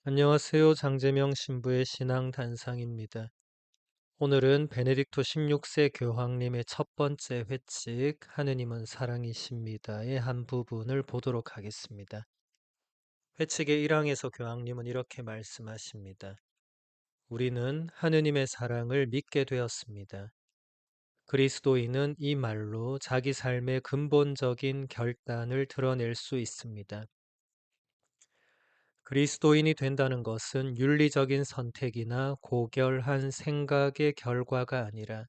안녕하세요. 장재명 신부의 신앙 단상입니다. 오늘은 베네딕토 16세 교황님의 첫 번째 회칙 하느님은 사랑이십니다의 한 부분을 보도록 하겠습니다. 회칙의 1항에서 교황님은 이렇게 말씀하십니다. 우리는 하느님의 사랑을 믿게 되었습니다. 그리스도인은 이 말로 자기 삶의 근본적인 결단을 드러낼 수 있습니다. 그리스도인이 된다는 것은 윤리적인 선택이나 고결한 생각의 결과가 아니라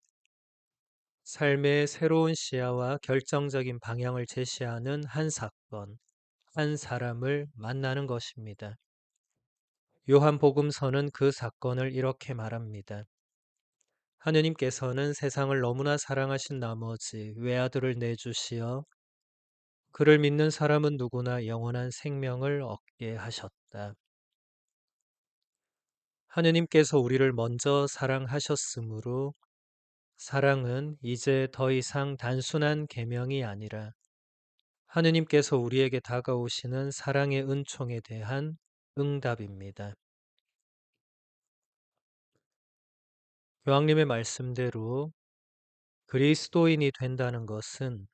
삶의 새로운 시야와 결정적인 방향을 제시하는 한 사건, 한 사람을 만나는 것입니다. 요한복음서는 그 사건을 이렇게 말합니다. 하느님께서는 세상을 너무나 사랑하신 나머지 외아들을 내주시어 그를 믿는 사람은 누구나 영원한 생명을 얻게 하셨다. 하느님께서 우리를 먼저 사랑하셨으므로 사랑은 이제 더 이상 단순한 계명이 아니라 하느님께서 우리에게 다가오시는 사랑의 은총에 대한 응답입니다. 교황님의 말씀대로 그리스도인이 된다는 것은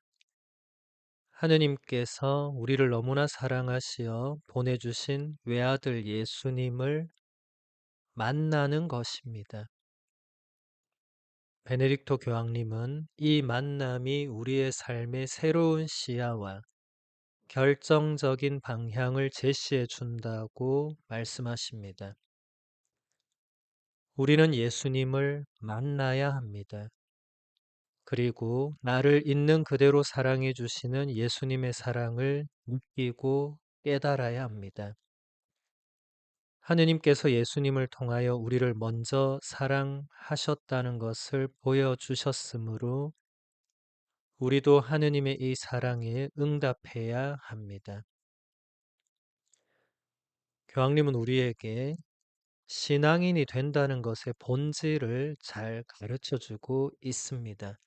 하느님께서 우리를 너무나 사랑하시어 보내주신 외아들 예수님을 만나는 것입니다. 베네딕토 교황님은 이 만남이 우리의 삶의 새로운 시야와 결정적인 방향을 제시해 준다고 말씀하십니다. 우리는 예수님을 만나야 합니다. 그리고 나를 있는 그대로 사랑해 주시는 예수님의 사랑을 느끼고 깨달아야 합니다. 하느님께서 예수님을 통하여 우리를 먼저 사랑하셨다는 것을 보여주셨으므로 우리도 하느님의 이 사랑에 응답해야 합니다. 교황님은 우리에게 신앙인이 된다는 것의 본질을 잘 가르쳐 주고 있습니다.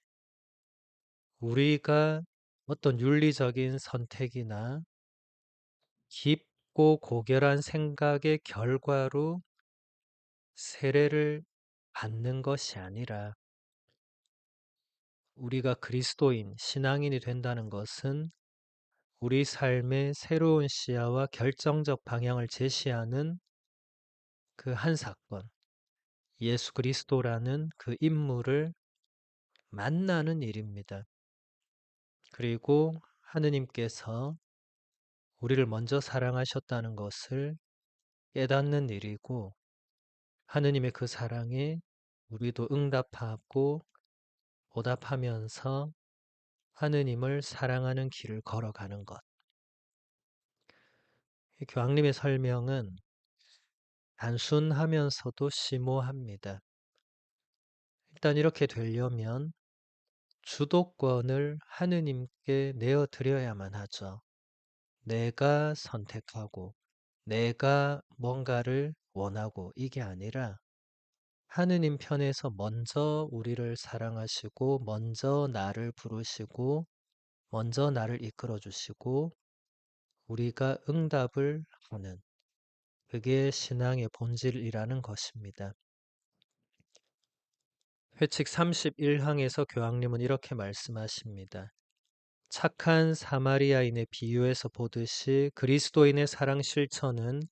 우리가 어떤 윤리적인 선택이나 깊고 고결한 생각의 결과로 세례를 받는 것이 아니라 우리가 그리스도인, 신앙인이 된다는 것은 우리 삶의 새로운 시야와 결정적 방향을 제시하는 그 한 사건, 예수 그리스도라는 그 인물을 만나는 일입니다. 그리고 하느님께서 우리를 먼저 사랑하셨다는 것을 깨닫는 일이고 하느님의 그 사랑에 우리도 응답하고 보답하면서 하느님을 사랑하는 길을 걸어가는 것. 이 교황님의 설명은 단순하면서도 심오합니다. 일단 이렇게 되려면 주도권을 하느님께 내어드려야만 하죠. 내가 선택하고 내가 뭔가를 원하고 이게 아니라 하느님 편에서 먼저 우리를 사랑하시고 먼저 나를 부르시고 먼저 나를 이끌어 주시고 우리가 응답을 하는 그게 신앙의 본질이라는 것입니다. 회칙 31항에서 교황님은 이렇게 말씀하십니다. 착한 사마리아인의 비유에서 보듯이 그리스도인의 사랑 실천은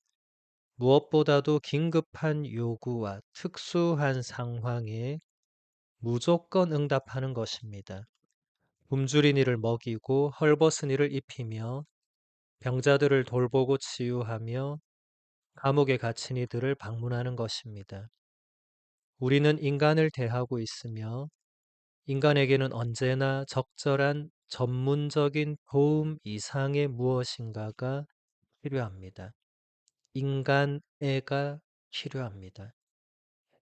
무엇보다도 긴급한 요구와 특수한 상황에 무조건 응답하는 것입니다. 굶주린 이를 먹이고 헐벗은 이를 입히며 병자들을 돌보고 치유하며 감옥에 갇힌 이들을 방문하는 것입니다. 우리는 인간을 대하고 있으며 인간에게는 언제나 적절한 전문적인 도움 이상의 무엇인가가 필요합니다. 인간애가 필요합니다.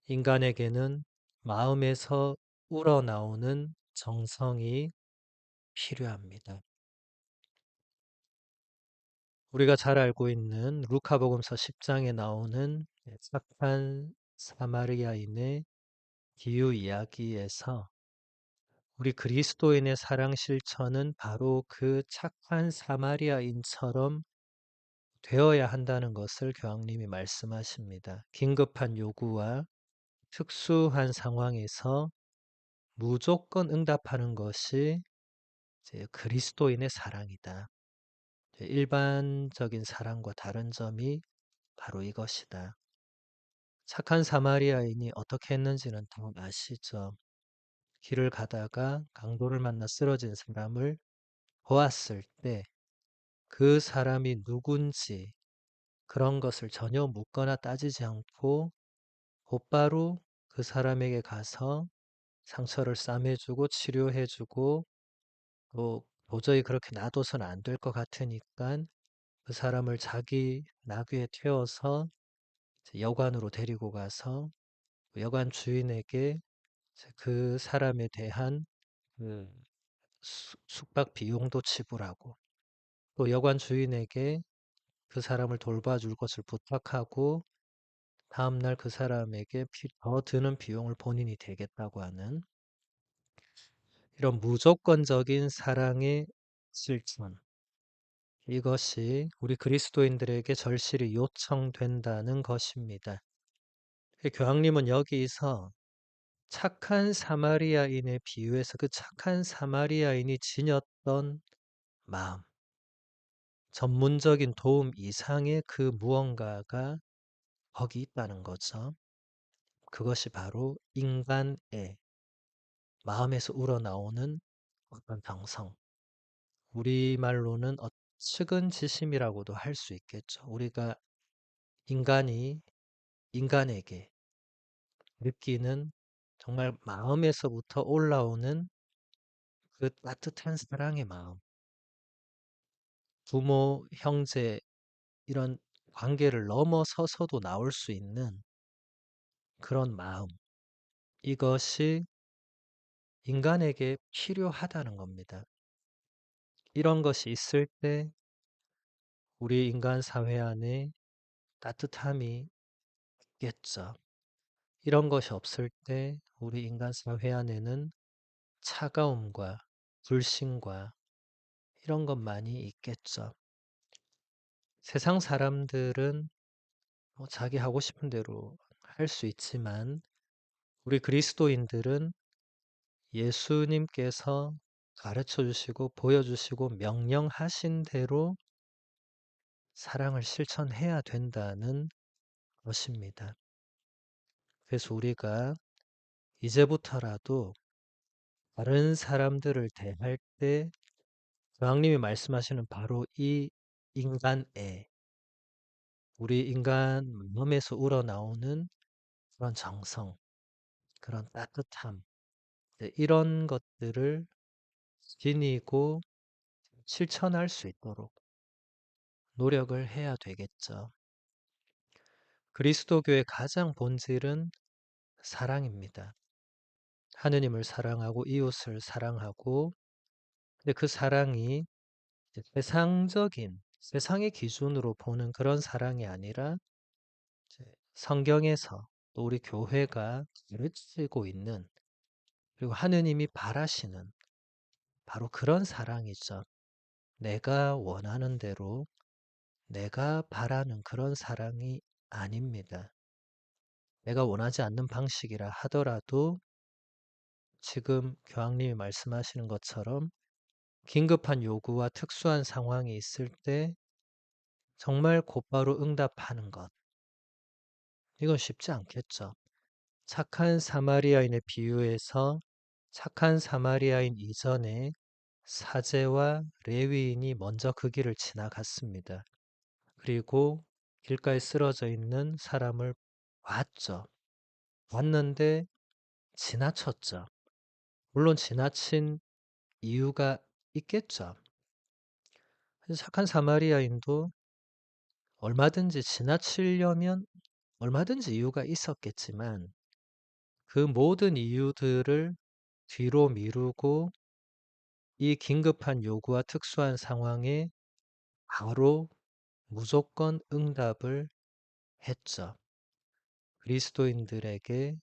인간에게는 마음에서 우러나오는 정성이 필요합니다. 우리가 잘 알고 있는 루카복음서 10장에 나오는 착한 사마리아인의 비유 이야기에서 우리 그리스도인의 사랑 실천은 바로 그 착한 사마리아인처럼 되어야 한다는 것을 교황님이 말씀하십니다. 긴급한 요구와 특수한 상황에서 무조건 응답하는 것이 이제 그리스도인의 사랑이다. 일반적인 사랑과 다른 점이 바로 이것이다. 착한 사마리아인이 어떻게 했는지는 다 아시죠? 길을 가다가 강도를 만나 쓰러진 사람을 보았을 때 그 사람이 누군지 그런 것을 전혀 묻거나 따지지 않고 곧바로 그 사람에게 가서 상처를 싸매주고 치료해주고 또 도저히 그렇게 놔둬서는 안 될 것 같으니까 그 사람을 자기 나귀에 태워서 여관으로 데리고 가서 여관 주인에게 그 사람에 대한 그 숙박 비용도 지불하고 또 여관 주인에게 그 사람을 돌봐줄 것을 부탁하고 다음날 그 사람에게 더 드는 비용을 본인이 대겠다고 하는 이런 무조건적인 사랑의 실천. 이것이 우리 그리스도인들에게 절실히 요청된다는 것입니다. 교황님은 여기서 착한 사마리아인의 비유에서 그 착한 사마리아인이 지녔던 마음, 전문적인 도움 이상의 그 무언가가 거기 있다는 거죠. 그것이 바로 인간의 마음에서 우러나오는 어떤 정성. 우리말로는 측은지심이라고도 할 수 있겠죠. 우리가 인간이 인간에게 느끼는 정말 마음에서부터 올라오는 그 따뜻한 사랑의 마음. 부모, 형제 이런 관계를 넘어서서도 나올 수 있는 그런 마음. 이것이 인간에게 필요하다는 겁니다. 이런 것이 있을 때 우리 인간 사회 안에 따뜻함이 있겠죠. 이런 것이 없을 때 우리 인간 사회 안에는 차가움과 불신과 이런 것만이 있겠죠. 세상 사람들은 뭐 자기 하고 싶은 대로 할 수 있지만 우리 그리스도인들은 예수님께서 가르쳐 주시고 보여주시고 명령하신 대로 사랑을 실천해야 된다는 것입니다. 그래서 우리가 이제부터라도 다른 사람들을 대할 때 교황님이 말씀하시는 바로 이 인간애, 우리 인간 마음에서 우러나오는 그런 정성, 그런 따뜻함, 이런 것들을 지니고 실천할 수 있도록 노력을 해야 되겠죠. 그리스도교의 가장 본질은 사랑입니다. 하느님을 사랑하고 이웃을 사랑하고, 근데 그 사랑이 세상적인, 세상의 기준으로 보는 그런 사랑이 아니라 성경에서 또 우리 교회가 가르치고 있는 그리고 하느님이 바라시는 바로 그런 사랑이죠. 내가 원하는 대로 내가 바라는 그런 사랑이 아닙니다. 내가 원하지 않는 방식이라 하더라도 지금 교황님이 말씀하시는 것처럼 긴급한 요구와 특수한 상황이 있을 때 정말 곧바로 응답하는 것. 이건 쉽지 않겠죠. 착한 사마리아인의 비유에서 착한 사마리아인 이전에 사제와 레위인이 먼저 그 길을 지나갔습니다. 그리고 길가에 쓰러져 있는 사람을 봤죠. 봤는데 지나쳤죠. 물론 지나친 이유가 있겠죠. 착한 사마리아인도 얼마든지 지나치려면 얼마든지 이유가 있었겠지만 그 모든 이유들을 뒤로 미루고 이 긴급한 요구와 특수한 상황에 바로 무조건 응답을 했죠. 그리스도인들에게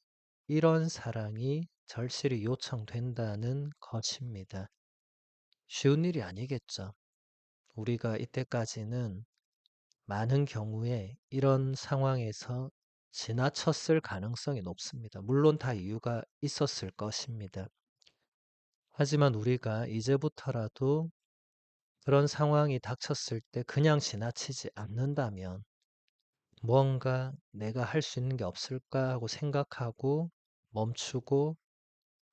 이런 사랑이 절실히 요청된다는 것입니다. 쉬운 일이 아니겠죠. 우리가 이때까지는 많은 경우에 이런 상황에서 지나쳤을 가능성이 높습니다. 물론 다 이유가 있었을 것입니다. 하지만 우리가 이제부터라도 그런 상황이 닥쳤을 때 그냥 지나치지 않는다면 뭔가 내가 할 수 있는 게 없을까 하고 생각하고 멈추고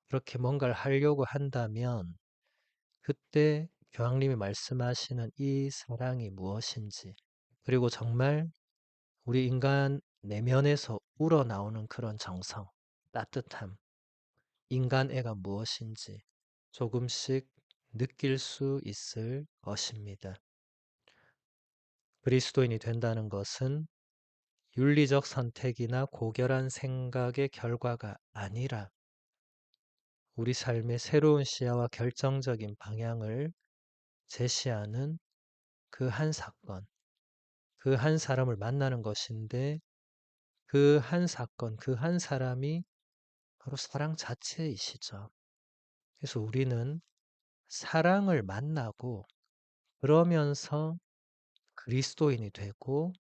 그렇게 뭔가를 하려고 한다면 그때 교황님이 말씀하시는 이 사랑이 무엇인지 그리고 정말 우리 인간 내면에서 우러나오는 그런 정성, 따뜻함, 인간애가 무엇인지 조금씩 느낄 수 있을 것입니다. 그리스도인이 된다는 것은 윤리적 선택이나 고결한 생각의 결과가 아니라 우리 삶의 새로운 시야와 결정적인 방향을 제시하는 그 한 사건, 그 한 사람을 만나는 것인데 그 한 사건, 그 한 사람이 바로 사랑 자체이시죠. 그래서 우리는 사랑을 만나고 그러면서 그리스도인이 되고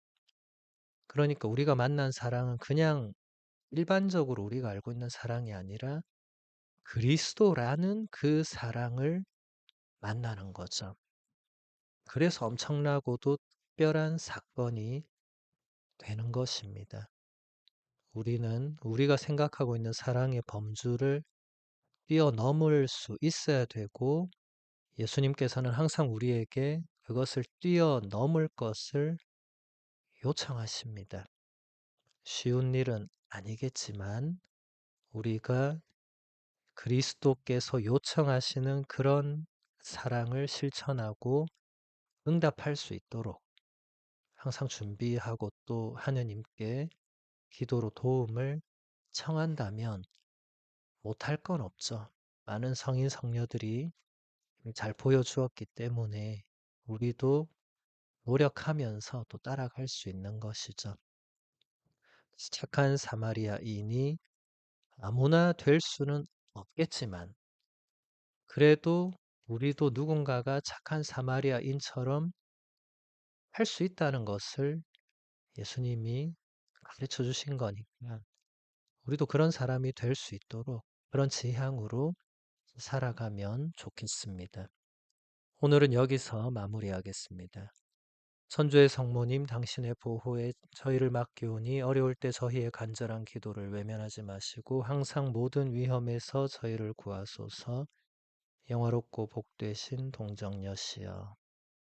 그러니까 우리가 만난 사랑은 그냥 일반적으로 우리가 알고 있는 사랑이 아니라 그리스도라는 그 사랑을 만나는 거죠. 그래서 엄청나고도 특별한 사건이 되는 것입니다. 우리는 우리가 생각하고 있는 사랑의 범주를 뛰어넘을 수 있어야 되고 예수님께서는 항상 우리에게 그것을 뛰어넘을 것을 요청하십니다. 쉬운 일은 아니겠지만 우리가 그리스도께서 요청하시는 그런 사랑을 실천하고 응답할 수 있도록 항상 준비하고 또 하느님께 기도로 도움을 청한다면 못할 건 없죠. 많은 성인 성녀들이 잘 보여주었기 때문에 우리도 노력하면서 또 따라갈 수 있는 것이죠. 착한 사마리아인이 아무나 될 수는 없겠지만 그래도 우리도 누군가가 착한 사마리아인처럼 할 수 있다는 것을 예수님이 가르쳐 주신 거니까 우리도 그런 사람이 될 수 있도록 그런 지향으로 살아가면 좋겠습니다. 오늘은 여기서 마무리하겠습니다. 천주의 성모님, 당신의 보호에 저희를 맡기오니 어려울 때 저희의 간절한 기도를 외면하지 마시고 항상 모든 위험에서 저희를 구하소서. 영화롭고 복되신 동정녀시여.